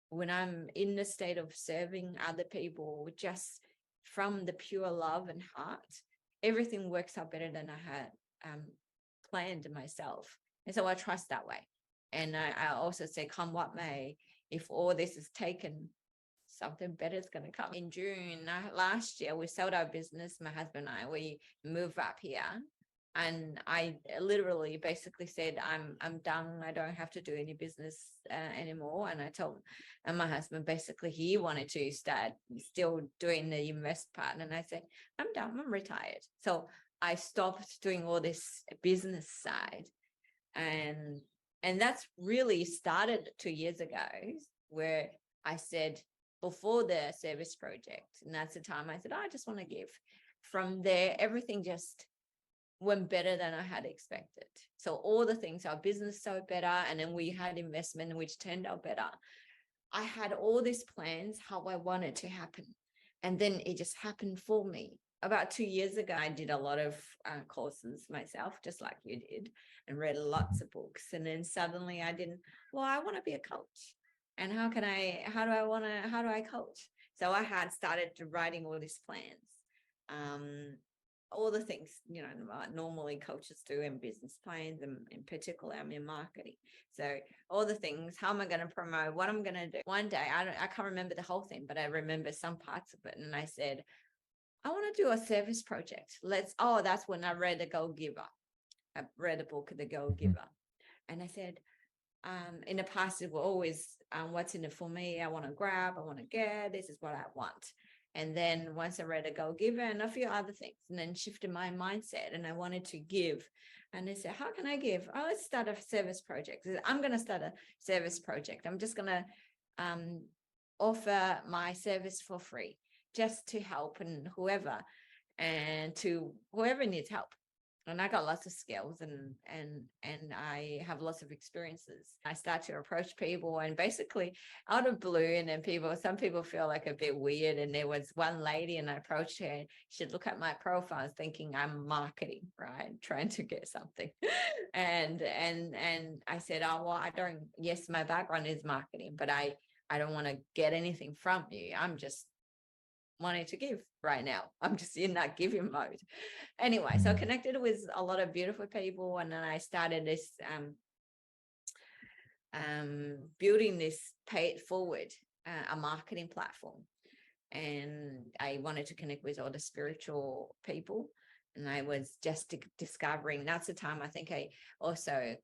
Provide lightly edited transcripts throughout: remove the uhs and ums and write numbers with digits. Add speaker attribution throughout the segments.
Speaker 1: when I'm in the state of serving other people, just from the pure love and heart, everything works out better than I had planned myself. And so I trust that way. And I also say, come what may, if all this is taken, something better is going to come. In June last year, we sold our business, my husband and I, we moved up here. And I literally basically said, I'm done. I don't have to do any business anymore. And I told and my husband, basically, he wanted to start still doing the invest part. And I said, I'm done. I'm retired. So I stopped doing all this business side. And that's really started 2 years ago, where I said, before the service project, and that's the time I said, I just want to give. From there, everything just went better than I had expected. So all the things, our business so better, and then we had investment which turned out better. I had all these plans how I wanted to happen, and then it just happened for me. About 2 years ago, I did a lot of courses myself, just like you did, and read lots of books. And then suddenly I want to be a coach. And how do I coach? So I had started writing all these plans. All the things, normally coaches do in business plans, and in particular, I'm in marketing. So all the things, how am I going to promote, what I'm going to do. One day, I can't remember the whole thing, but I remember some parts of it. And I said, I want to do a service project. That's when I read The Go Giver. I read a book, The Go Giver. And I said, in the past, it was always, what's in it for me? I want to grab, I want to get, this is what I want. And then once I read A Go Giver and a few other things, and then shifted my mindset, and I wanted to give. And I said, how can I give? Oh, let's start a service project. I'm going to start a service project. I'm just going to offer my service for free, just to help and whoever needs help. And I got lots of skills and I have lots of experiences. I start to approach people, and basically out of blue, and then some people feel like a bit weird. And there was one lady, and I approached her, and she'd look at my profile thinking I'm marketing, right? Trying to get something. and I said, yes, my background is marketing, but I don't want to get anything from you. I'm just wanting to give right now. I'm just in that giving mode. Anyway, so I connected with a lot of beautiful people, and then I started this building this pay it forward, a marketing platform. And I wanted to connect with all the spiritual people, and I was just discovering. That's the time I think I also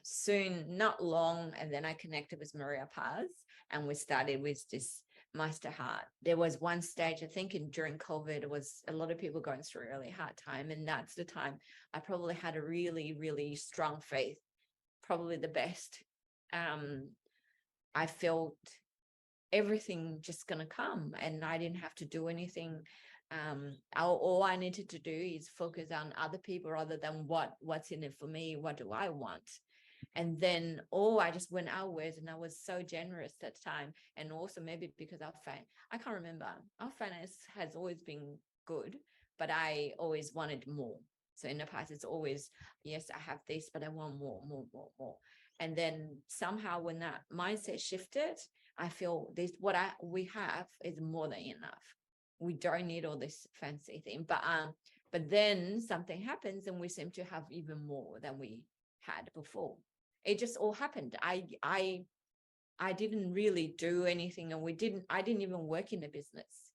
Speaker 1: soon, not long, and then I connected with Maria Paz, and we started with this Master Heart. There was one stage, I think, during COVID, it was a lot of people going through a really hard time, and that's the time I probably had a really, really strong faith, probably the best. I felt everything just gonna come, and I didn't have to do anything. All I needed to do is focus on other people rather than what's in it for me. What do I want? And then I just went outwards, and I was so generous at the time. And also maybe because I can't remember, our finance has always been good, but I always wanted more. So in the past, it's always, yes, I have this, but I want more. And then somehow when that mindset shifted, I feel we have is more than enough. We don't need all this fancy thing. But then something happens, and we seem to have even more than we had before. It just all happened. I didn't really do anything, and I didn't even work in the business.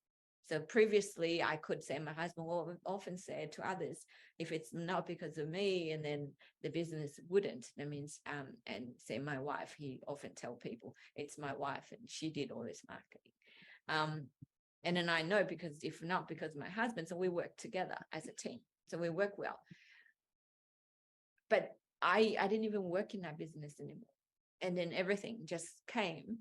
Speaker 1: So previously I could say, my husband often said to others, if it's not because of me, and then the business wouldn't. That means, and say my wife, he often tell people it's my wife and she did all this marketing. And then I know, because if not because of my husband, so we work together as a team. So we work well. But I didn't even work in that business anymore. And then everything just came.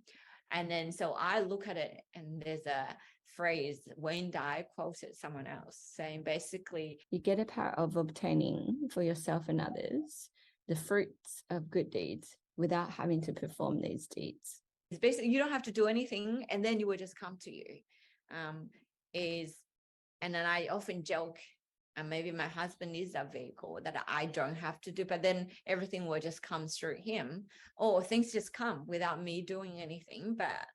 Speaker 1: And then so I look at it, and there's a phrase Wayne Dyer quoted someone else saying, basically, you get a power of obtaining for yourself and others the fruits of good deeds without having to perform these deeds. It's basically, you don't have to do anything, and then you will just come to you. And then I often joke, and maybe my husband is a vehicle that I don't have to do, but then everything will just come through him, or things just come without me doing anything. But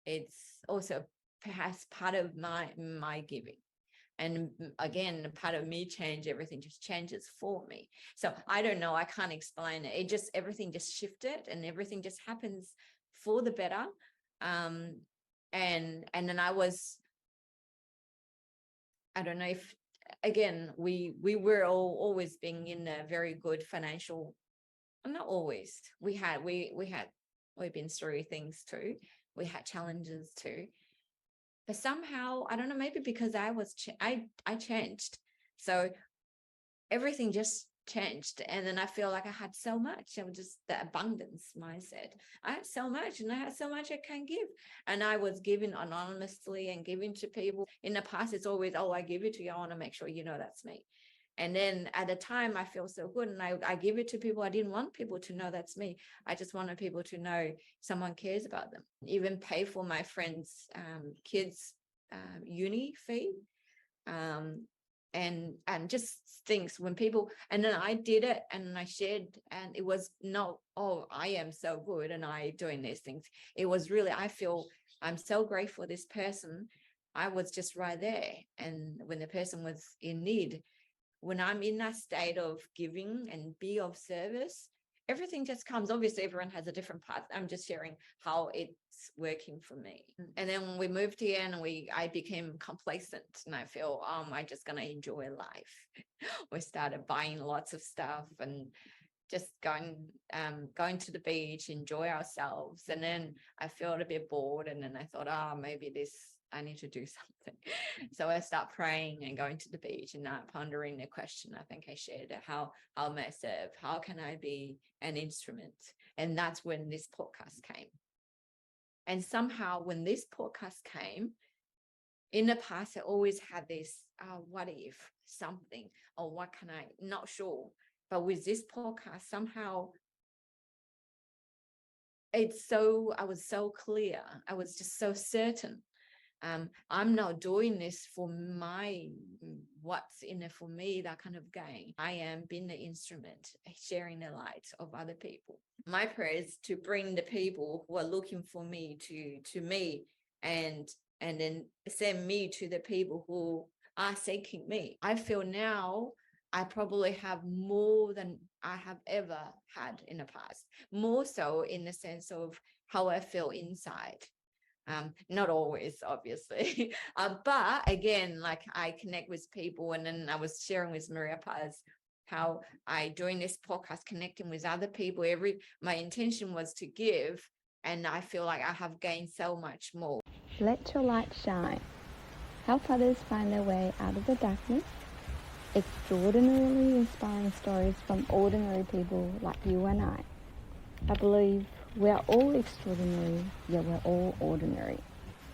Speaker 1: it's also perhaps part of my giving. And again, part of me change, everything just changes for me. So I don't know, I can't explain it. It just, everything just shifted and everything just happens for the better. And then I don't know if, again, we were always being in a very good financial, not always, we've been through things too. We had challenges too. But somehow, I don't know, maybe because I changed. So everything just changed. And then I feel like I had so much. I was just the abundance mindset. I had so much and I had so much I can give. And I was giving anonymously and giving to people. In the past, it's always, oh, I give it to you. I want to make sure you know that's me. And then at the time, I feel so good. And I give it to people. I didn't want people to know that's me. I just wanted people to know someone cares about them. Even pay for my friends' kids' uni fee. And just things when people, and then I did it and I shared, and it was not, oh, I am so good and I doing these things. It was really, I feel I'm so grateful for this person. I was just right there. And when the person was in need, when I'm in that state of giving and be of service, everything just comes. Obviously, everyone has a different path. I'm just sharing how it's working for me. And then when we moved here and I became complacent and I feel, I'm just going to enjoy life. We started buying lots of stuff and just going to the beach, enjoy ourselves. And then I felt a bit bored. And then I thought, maybe I need to do something. So I start praying and going to the beach and pondering the question. I think I shared it, how may I serve? How can I be an instrument? And that's when this podcast came. And somehow when this podcast came, in the past, I always had this, what if something, or what can I, not sure. But with this podcast, somehow I was so clear. I was just so certain. I'm not doing this for what's in it for me, that kind of gain. I am being the instrument, sharing the light of other people. My prayer is to bring the people who are looking for me to me, and then send me to the people who are seeking me. I feel now I probably have more than I have ever had in the past, more so in the sense of how I feel inside. Not always, obviously, but again, like I connect with people, and then I was sharing with Maria Paz how doing this podcast, connecting with other people, my intention was to give, and I feel like I have gained so much more.
Speaker 2: Let your light shine. Help others find their way out of the darkness. Extraordinarily inspiring stories from ordinary people like you and I. I believe we are all extraordinary, yet we're all ordinary.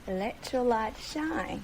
Speaker 2: Let your light shine.